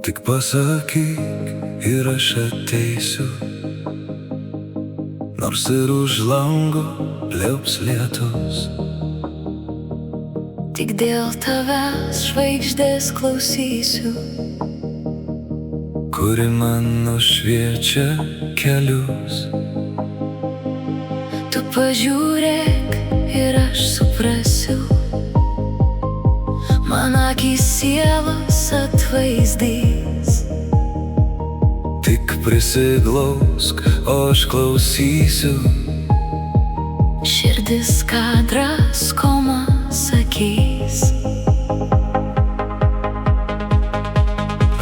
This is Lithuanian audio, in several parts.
Tik pasakyk ir aš ateisiu, nors ir už lango pliaups lietus. Tik dėl tavęs žvaigždės klausysiu, kuri man nušviečia kelius. tu pažiūrėk ir aš suprasiu, man akys sielos atvaizdys. Tik prisiglausk, o aš klausysiu, Širdis ką draskoma sakys.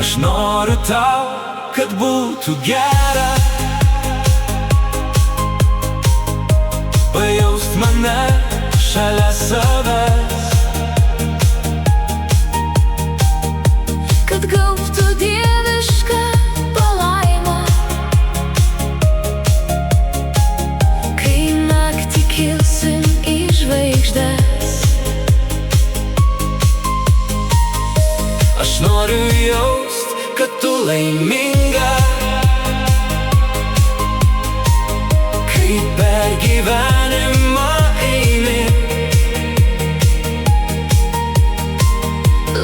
aš noriu tau, kad būtų gera, pajaust mane šalia savęs, Kad gaubtų dievišką palaimą, kai naktį kilsim į žvaigždes. aš noriu jaust, kad tu laiminga, kai per gyvenimą eini.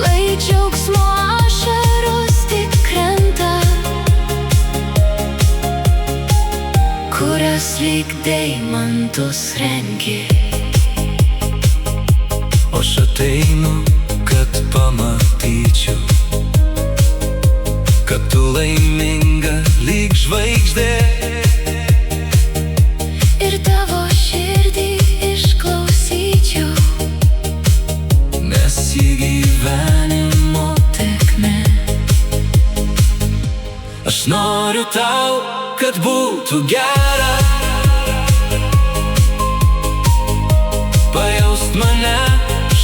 Lai džiaugsmo ašaros tik krenta, kurias lyg deimantus rengi. O aš ateinu, kad pamatyčiau, kad tu laiminga lyg žvaigždė, Ir tavo širdį išklausyčiau, nes ji gyvenimo tekme. aš noriu tau, kad būtų gera, pajaust mane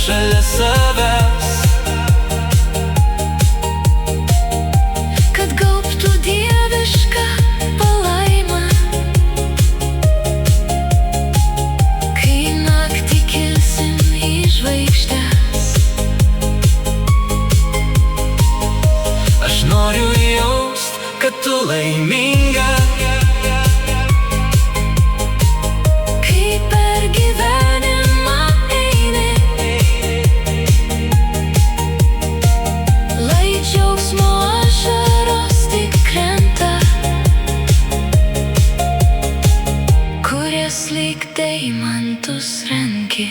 šalia savęs, Kad gaubtų dievišką palaimą, kai naktį kilsim į žvaigždes. aš noriu jaust, kad tu laiminga, Kai per gyvenimą eini, lai džiaugsmo ašaros tik krenta, kurias lyg deimantus rengi.